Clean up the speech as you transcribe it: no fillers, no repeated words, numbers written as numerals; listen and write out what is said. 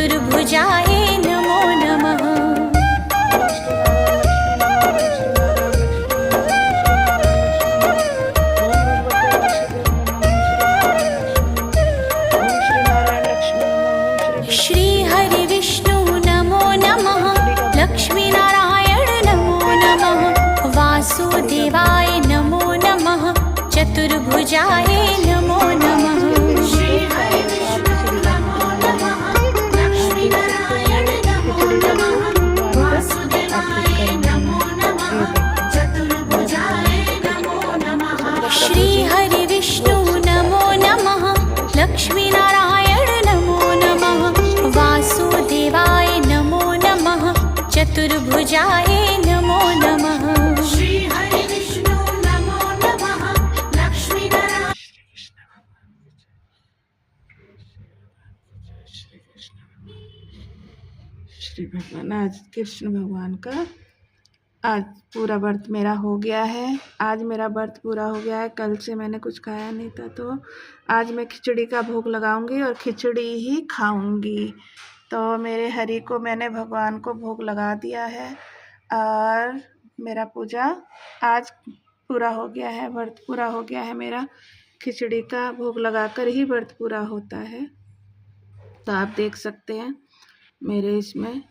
चतुर्भुजाय नमो नमः। श्री हरि विष्णु नमो नमः। लक्ष्मी नारायण नमो नमः। वासुदेवाय नमो नमः। चतुर्भुजाय नमो नमः। श्री हरि विष्णु नमो नमः। लक्ष्मी नारायण नमो नमः। वासुदेवाय नमो नमः। चतुर्भुजाय नमो नमः। श्री हरि विष्णु नमो नमः। लक्ष्मी नारायण नमो नमः। वासुदेवाय नमो नमः। चतुर्भुजाय नमो नमः। श्री हरि विष्णु नमो नमः। लक्ष्मी नारायण। श्री भगवान, आज कृष्ण भगवान का आज पूरा व्रत मेरा हो गया है। आज मेरा व्रत पूरा हो गया है। कल से मैंने कुछ खाया नहीं था, तो आज मैं खिचड़ी का भोग लगाऊंगी और खिचड़ी ही खाऊंगी। तो मेरे हरि को मैंने भगवान को भोग लगा दिया है और मेरा पूजा आज पूरा हो गया है, व्रत पूरा हो गया है मेरा। खिचड़ी का भोग लगाकर ही व्रत पूरा होता है। तो आप देख सकते हैं मेरे इसमें